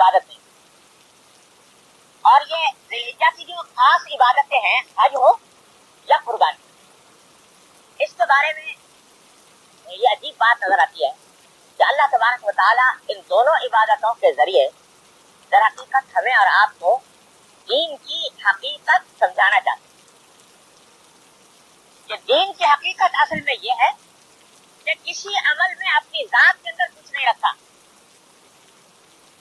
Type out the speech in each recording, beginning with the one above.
عبادت نہیں. اور یہ ذوالحجہ کی جو خاص عبادتیں ہیں حج ہو یا قربانی, اس کے بارے میں یہ عجیب بات نظر آتی ہے کہ اللہ تبارک و تعالیٰ ان دونوں عبادتوں کے ذریعے در حقیقت ہمیں اور آپ کو دین کی حقیقت سمجھانا چاہتے ہیں. کہ دین کی حقیقت اصل میں یہ ہے کہ کسی عمل میں اپنی ذات کے اندر کچھ نہیں رکھا,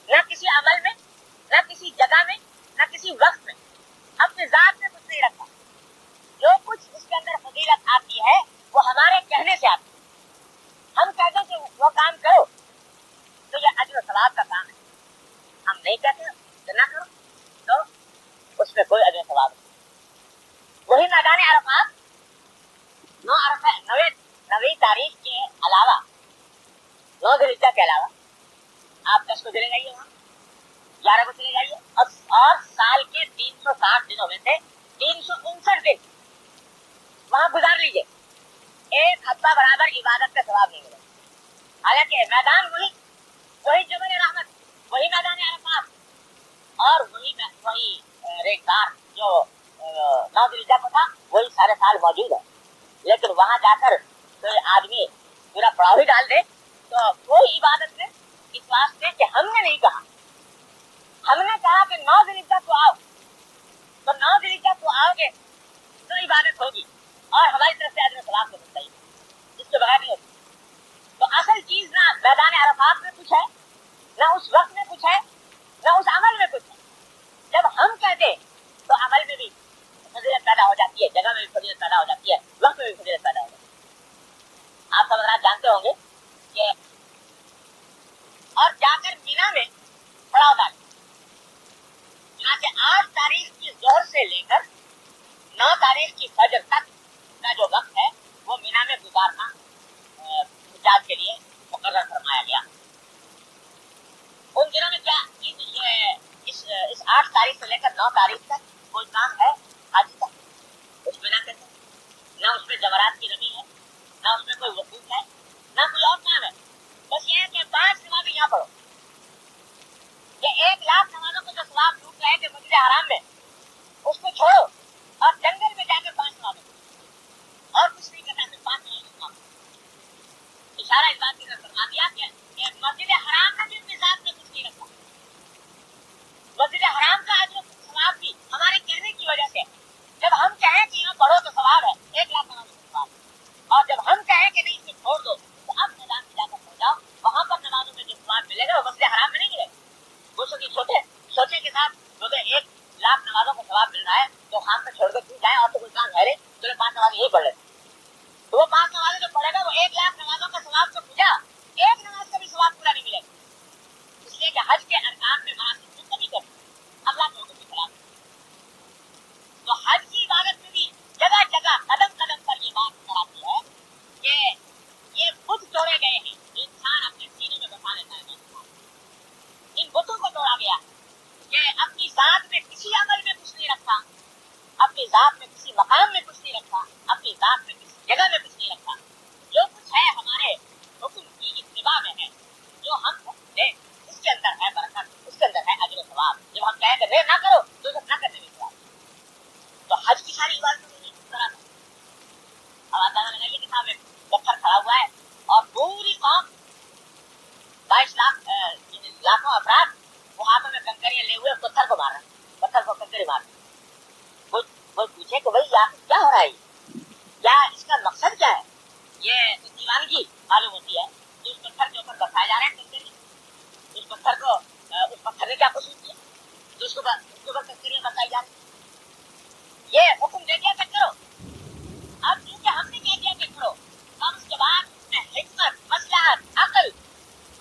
نہ کسی عمل میں, نہ کسی جگہ میں, نہ کسی وقت میں اپنی ذات میں کچھ نہیں رکھا. جو کچھ اس کے اندر فضیلت آتی ہے وہ ہمارے کہنے سے آتی ہے. ہم کہتے ہیں کہ وہ کام کرو تو یہ اجر و ثواب کا کام ہے. ہم نہیں کہتے کہ نہ کرو تو اس میں کوئی اجر و ثواب نہیں. وہی میدان عرفات 9 تاریخ کے علاوہ 9 ذوالحجہ کے علاوہ آپ 10 کو چلے جائیے, وہاں 11 کو چلے جائیے, اور سال کے 360 دنوں میں سے 359 دن وہاں گزار لیجیے. ایک ہفتہ برابر عبادت کا ثواب نہیں ملے. حالانکہ میدان وہی جبل رحمت, وہی میدان عرفات اور وہی ریگزار جو 9 ذوالحجہ کو تھا وہی سارے سال موجود ہے. لیکن وہاں جا کر کوئی آدمی پورا پڑاؤ ہی ڈال دے تو کوئی عبادت میں اس واسطے کہ ہم نے نہیں کہا. ہم نے کہا کہ 9 ذوالحجہ کو آؤ, تو 9 ذوالحجہ کو آؤ گے تو عبادت ہوگی اور ہماری طرف سے اجر و ثواب کو ملتا ہی, اس کے بغیر نہیں ہوتی. تو اصل چیز نہ میدان عرفات میں کچھ ہے, نہ اس وقت میں کچھ ہے, نہ اس عمل میں کچھ ہے. جب ہم کہتے تو عمل میں بھی فضیلت پیدا ہو جاتی ہے, جگہ میں بھی فضیلت پیدا ہو جاتی ہے, وقت میں بھی فضیلت پیدا ہو جاتی ہے. آپ سب حضرات جانتے ہوں گے کہ اور جا کر مینا میں پڑاؤ ڈالیں. یہاں سے 8 تاریخ کی ظہر سے لے کر 9 تاریخ کی فجر تک کا جو وقت ہے وہ مینا میں گزارنا حجاج کے لیے مقرر فرمایا گیا. ان دنوں میں کیا اس 8 تاریخ سے لے کر 9 تاریخ تک کوئی کام ہے حج کا, اس میں نہ کرتے, نہ اس میں جمرات کی رمی ہے, نہ اس میں کوئی وقوف ہے, نہ کوئی اور کام ہے. بس یہ ہے کہ 5 نمازیں یہاں پڑھو. یہ 1 لاکھ نمازوں کو جو ثواب ڈوب رہے تھے مسجد حرام میں, اس کو چھوڑو اور جنگل میں جا کر 5 نمازیں اور کچھ نہیں کرنا, صرف 5 نمازیں. اشارہ اس بات کی طرف فرما دیا کہ مسجد حرام نے بھی اپنی ذات میں کچھ نہیں رکھا. مسجد حرام کا اجر و ثواب بھی ہمارے کہنے کی وجہ سے, جب ہم کہیں کہ یہاں پڑھو تو ثواب ہے 1 لاکھ نمازوں کا ثواب, اور جب ہم کہیں کہ نہیں اسے چھوڑ دو تو اب میدان میں جا کر پڑھ جاؤ, وہاں پر نمازوں میں جو ثواب ملے گا وہ مسجد حرام میں نہیں ملے گا. وہ سوچے کے ساتھ جو 1 لاکھ نمازوں کا ثواب مل رہا ہے تو خام میں چھوڑ کر کیوں جائیں, اور تو کوئی کام ہے نہیں, چلو 5 نماز یہی پڑھ لیتے. تو وہ 5 نمازیں جو پڑھے گا وہ 1 لاکھ نمازوں کا ثواب تو پوجا, 1 نماز کا بھی ثواب پورا نہیں ملے گا. اس لیے کہ حج کے ارکان میں مناسب کی کمی کرتی اللہ کے حکم کے خلاف. تو حج کی عبادت میں بھی جگہ جگہ قدم قدم پر یہ بات نظر آتی ہے کہ یہ بت توڑے گئے ہیں جو انسان اپنے سینے میں بسا لیتا ہے. ان بتوں کو توڑا گیا کہ اپنی ذات میں کسی عمل میں کچھ نہیں رکھا, اپنی ذات میں کسی مقام میں کچھ نہیں رکھا, اپنی ذات میں کسی جگہ میں کچھ نہیں رکھا. جو کچھ ہے ہمارے حکم کی اتباع میں ہے, جو ہم کرتے اس کے اندر ہے برکت, اس کے اندر ہے اجر و ثواب. جب ہم کہیں کہ نہ کرو تو نہ کرنے میں ثواب. تو حج کی ساری عبادتوں میں نہیں طرح سے اب اندازہ لگائیے کہ صاحب ایک پتھر کھڑا ہوا ہے اور پوری قوم 22 لاکھوں افراد وہ ہاتھوں میں کنکریاں لے ہوئے پتھر کو مار رہے ہیں, پتھر کو کنکری مار رہے ہیں. کوئی پوچھے کہ بھائی کیا ہو رہا ہے, کیا اس کا مقصد کیا ہے؟ یہ دیوانگی معلوم ہوتی ہے. اس پتھر کے اوپر برسائے جا رہے ہیں کنکری, اس پتھر نے کیا قصور کیا تو اس کے اوپر کنکریاں برسائی جا رہی. یہ حکم دے دیا کہ کرو, اب کیونکہ ہم نے کہہ دیا کہ کرو, اب اس کے بعد اس میں حکمت, مصلحت, عقل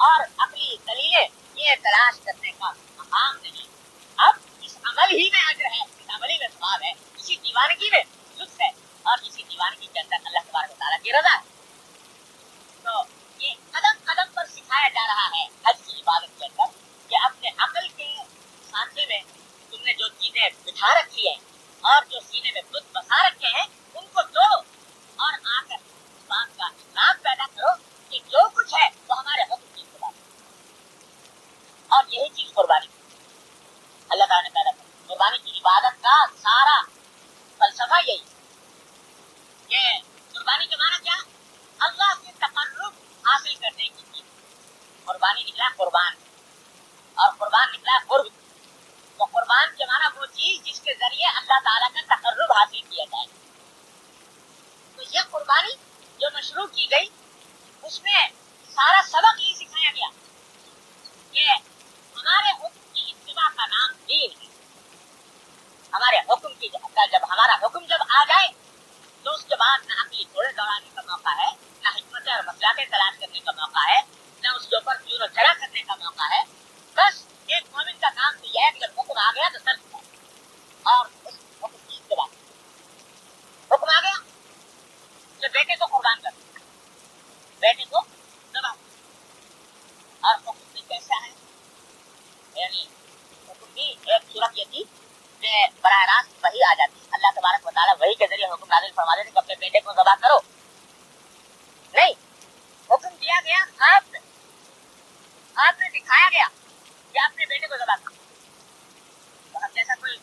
اور عقلی دلیلیں یہ تلاش کرنے کا مقام نہیں. اب اس عمل ہی میں اجر ہے, اس عمل ہی میں ثواب ہے, اسی دیوانگی میں لطف ہے, اور اسی دیوانگی کے اندر اللہ تبارک و تعالیٰ کی رضا ہے. تو یہ قدم قدم پر سکھایا جا رہا ہے حج کی عبادت کے اندر کہ اپنے عقل کے سانچے میں تم نے جو چیزیں بٹھا رکھی ہیں اور جو سینے میں بت بسا رکھے ہیں ان کو توڑو اور آ کر اس بات کا اطلاق پیدا کرو کہ جو کچھ ہے وہ ہمارے حکم کی اتباع ہے, اور یہی چیز قربانی. ہوتا ہے قرب. تو قربان کے معنی وہ چیز جس کے ذریعے اللہ تعالیٰ کا تقرب حاصل کیا جائے. تو یہ قربانی جو مشروع کی گئی اس میں سارا سبق یہ سکھایا گیا کہ ہمارے حکم کی اتباع کا نام دین ہے. ہمارے حکم کی جب ہمارا حکم جب آ جائے تو اس کے بعد نہ عقلی گھوڑے دوڑانے کا موقع ہے, نہ حکمتیں اور مسلکیں تلاش کرنے کا موقع ہے, نہ اس کے اوپر چور و چرا کرنے کا موقع ہے. بس ایک مومن کا کام تو یہ ہے کہ جب حکم آ گیا تو سر جھکائے اور اس حکم کی اتباع. حکم آ گیا کہ بیٹے کو قربان کر, بیٹے کو ذبح. اور حکم بھی کیسا ہے, یعنی حکم بھی ایک صورت یہ تھی کہ براہ راست وحی آ جاتی, اللہ تبارک و تعالیٰ وحی کے ذریعے حکم نازل فرما دیتے کہ اپنے بیٹے کو ذبح کرو. نہیں, حکم دیا گیا خواب میں, خواب میں دکھایا گیا کہ اپنے بیٹے کو ذبح کرو. تو اب جیسا کوئی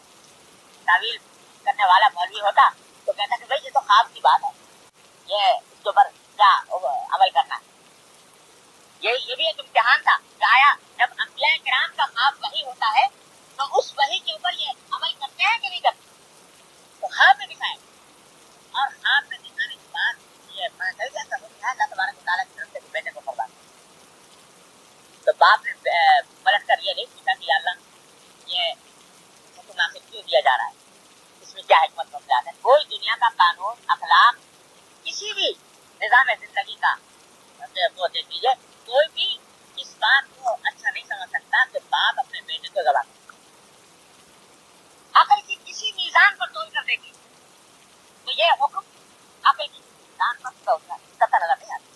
تعویل کرنے والا مولوی ہوتا تو کہتا کہ بھائی یہ تو خواب کی بات ہے, یہ اس کے اوپر کیا عمل کرنا ہے. یہ بھی ایک امتحان تھا کہ آیا جب انبیاء کرام کا خواب وحی ہوتا ہے تو اس وحی کے اوپر یہ عمل کرتے ہیں کہ نہیں کرتے. تو خواب میں دکھائے اور خواب میں دکھانے کے بعد یہ پتہ چل گیا کہ اللہ تبارک و تعالیٰ کی طرف سے بیٹے کو قربان. تو باپ نے پلٹ کر یہ نہیں پوچھا کہ اللہ یہ حکم آخر کیوں دیا جا رہا ہے, اس میں کیا حکمت مطلب ہے. کوئی دنیا کا قانون اخلاق کسی بھی نظام زندگی کا وہ دیکھ لیجیے, کوئی بھی اس بات کو اچھا نہیں سمجھ سکتا کہ باپ اپنے بیٹے کو ذبح کرے. عقل کی کسی میزان پر تول کر دیکھیے تو یہ حکم عقل کی میزان پر قطع نظر نہیں آتا.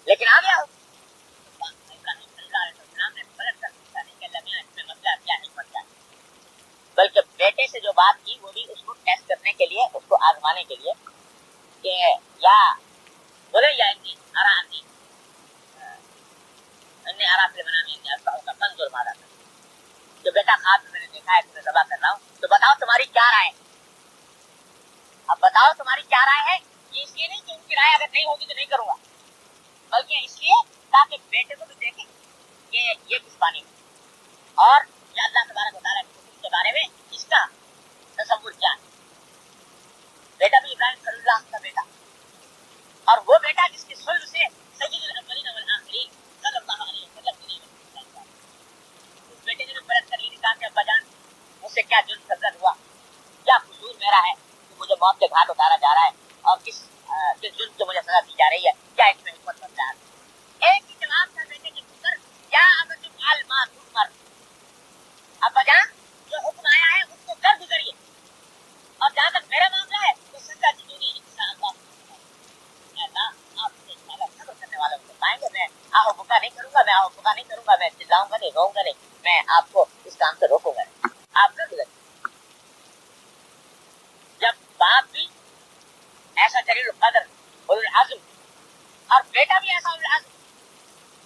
لیکن آ گیا ابراہیم صلی اللہ علیہ وسلم نے پلٹ کر پوچھا نہیں کہ اللہ میاں اس میں مسئلہ کیا حکمت کیا ہے, بلکہ بیٹے سے جو بات کی وہ بھی اس کو ٹیسٹ کرنے کے لیے, اس کو آزمانے کے لیے کہ یا بولے یا انی ارانی انہیں آرام سے بنا میں منظور مارا تھا کہ بیٹا خواب میں نے دیکھا ہے کہ میں ذبح کر رہا ہوں, تو بتاؤ تمہاری کیا رائے. اب بتاؤ تمہاری کیا رائے ہے. یہ اس لیے نہیں کہ ان کی رائے اگر نہیں ہوگی تو نہیں کروں گا, بلکہ اس لیے تاکہ بیٹے کو بھی دیکھیں کہ یہ کس پانی میں اور یا اللہ تبارک و تعالیٰ کے حکم کے بارے میں اس کا تصور کیا ہے. بیٹا بھی ابراہیم صلی اللہ کا بیٹا, اور وہ بیٹا جس کی صلب سے سید الاولین والآخرین صلی اللہ علیہ وسلم کی اس بیٹے نے پلٹ کر یہ کہا کہ ابا جان مجھ سے کیا جرم سرزد ہوا, کیا قصور میرا ہے کہ مجھے موت کے گھاٹ اتارا جا رہا ہے, اور کس جرم سے مجھے سزا دی جا رہی ہے, کیا اس میں حکمت بنتا ہے. ایک ہی جواب تھا بیٹے کے پتر, کیا اب تم عالما تمر, ابا جان جو حکم آیا ہے اس کو کر گزریے, اور جہاں تک میرا معاملہ ہے تو سزا جنونی انشاءاللہ آپ سے صبر کرنے والوں کو پائیں گے. میں آہو بکا نہیں کروں گا, میں چلاؤں گا نہیں, روؤں گا نہیں, میں آپ کو اس کام سے روکوں گا نہیں, آپ کا گزر. جب باپ بھی ایسا جلیل القدر اولو العزم اور بیٹا بھی ایسا اولو العزم,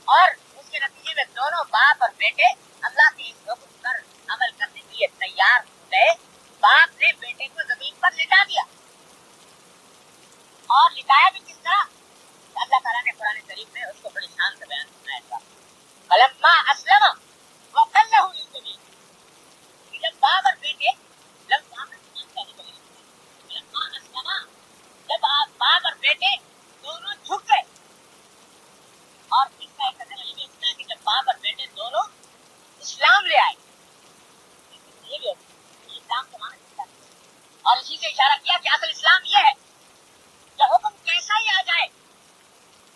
اور اس کے نتیجے میں دونوں باپ اور بیٹے اللہ کے اس حکم پر عمل کرنے کے لیے تیار ہو گئے. باپ نے بیٹے کو زمین پر لٹا دیا, اور لٹایا بھی کس طرح, اللہ تعالیٰ نے قرآن کریم میں اس کو بڑی شان سے بیان کرنا ہے. فلما اسلم وتلہ للجبین, جب باپ اور بیٹے فلما اسلم, جب باپ اور بیٹے دونوں جھک گئے, اور اس کا ایک مطلب یہ ہے کہ جب باپ اور بیٹے دونوں اسلام لے آئے, یہ بھی اسلام کے معنی کیا ہے, اور اسی سے اشارہ کیا کہ اصل اسلام یہ ہے کہ حکم کیسا ہی آ جائے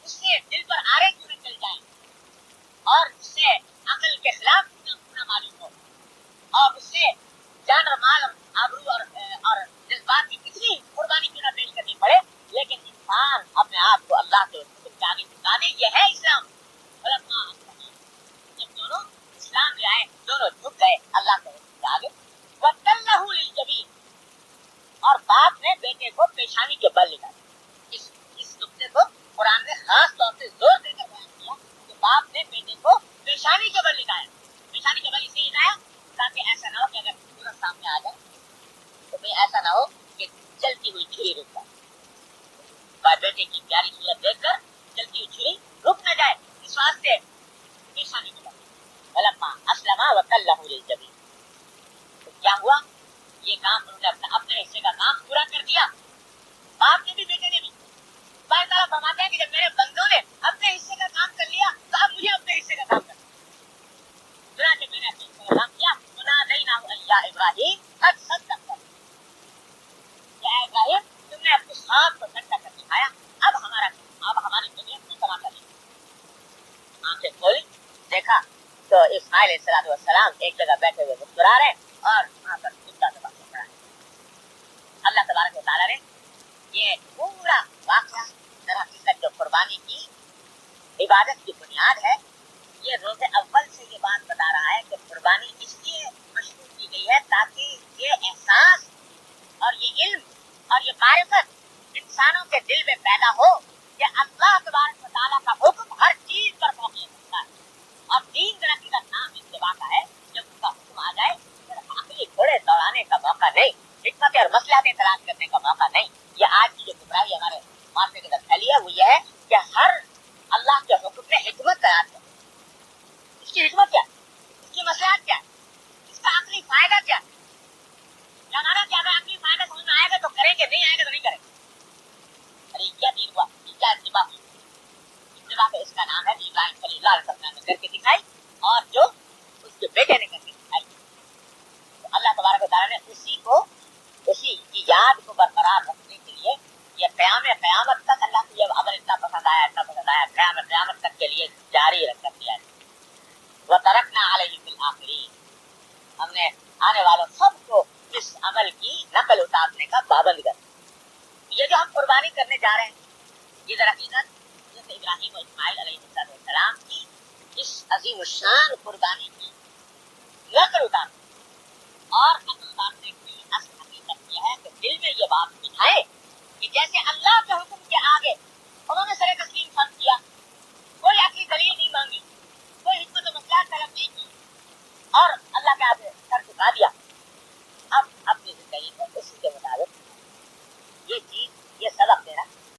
اس سے دل پر آرے کیوں نہ چل جائیں, اور اس سے عقل کے خلاف کیوں نہ معلوم ہو, اور اس سے جان اور مال اور آبرو اور جذبات کی کتنی قربانی کیوں نہ پیش کرنی پڑے, لیکن انسان اپنے آپ کو اللہ کے حکم کے آگے جھکا دے, یہ ہے اسلام. جب دونوں اسلام لے آئے, دونوں جھک گئے اللہ کے حکم کے آگے. وَتَلَّهُ لِلْجَبِينِ, اور باپ نے بیٹے کو پیشانی کے بل لٹایا. اس نقطے کو قرآن نے خاص طور سے زور دے کر بیان کیا کہ باپ نے بیٹے کو پیشانی کے بل لٹایا. پیشانی کے بل اس لیے لٹایا تاکہ ایسا نہ ہو کہ اگر سورج سامنے آ جائے تو کہیں ایسا نہ ہو کہ چلتی ہوئی چھری رک جائے. بیٹے کی پیاری صورت دیکھ کر چلتی ہوئی چھری رک نہ جائے, اس واسطے پیشانی کے بل. فلما وَكَلَّهُ لِلْجَبِينَ. تو کیا ہوا؟ یہ کام انہوں نے اپنے حصے کا کام پورا کر دیا، باپ نے بھی بیٹے نے بھی. اللہ تعالیٰ فرماتے ہیں کہ جب میرے بندوں نے اپنے حصے کا کام کر لیا تو اب مجھے اپنے حصے کا کام کرنا. چنانچہ میں نے اپنے حصے کا کام کیا. وَنَادَيْنَاهُ أَن يَا إِبْرَاهِيمُ قَدْ صَدَّقْتَ. یا ابراہیم تم نے اپنی خواب کو سچا کر دکھایا، اب ہماری دنیا کو تماشا دیکھو. آنکھیں کھولی، دیکھا تو اسماعیل علیہ السلام ایک جگہ بیٹھے ہوئے مسکرا رہے اور وہاں پر کتا دبا کے پڑا ہے. اللہ تبارک و تعالیٰ نے یہ پورا واقعہ در حقیقت جو قربانی کی عبادت کی بنیاد ہے، یہ روز اول سے یہ بات بتا رہا ہے کہ قربانی اس لیے مشروع کی گئی ہے تاکہ یہ احساس اور یہ علم اور یہ معرفت انسانوں کے دل میں پیدا ہو کہ اللہ تبارک و تعالیٰ کا حکم ہر چیز پر موقع رکھتا ہے. اور دین در حقیقت نام اتباع کا ہے. جب اس کا حکم آ جائے پھر عقلی گھوڑے دوڑانے کا موقع نہیں، حکمت اور مصلحتیں تلاش کرنے کا موقع نہیں. یہ آج کی جو گمراہی ہمارے معاشرے کے اندر پھیلی ہے وہ یہ ہے کہ ہر اللہ کے حکم میں حکمت تلاش کریں. اس کی حکمت کیا ہے؟ اس کی مصلحت کیا ہے؟ اس کا عقلی فائدہ کیا ہے؟ جانانا کیا اگر عقلی فائدہ سمجھ میں آئے گا تو کریں گے، نہیں آئے گا تو نہیں کریں گے. ارے کیا دین ہوا، کیا اتباع ہوئی؟ اتباع کا اس کا نام ہے کہ ابراہیم صلی اللہ علیہ وسلم نے کر کے دکھائی اور جو اس کے بیٹے نے کر کے دکھائی. تو اللہ تبارک و تعالیٰ نے اسی کی یاد کو برقرار رکھنے کے لیے یہ قیامت تک اللہ کو یہ عمل اتنا پسند آیا قیامت تک کے لیے جاری رکھ دیا ہے. وَتَرَكْنَا عَلَيْهِ فِي الْآخِرِينَ. ہم نے آنے والوں سب کو اس عمل کی نقل اتارنے کا پابند کر. یہ جو ہم قربانی کرنے جا رہے ہیں یہ در حقیقت جیسے ابراہیم و اسماعیل علیہ السلام کی اس عظیم الشان قربانی کی نقل اتارنے اور نقل اتارنے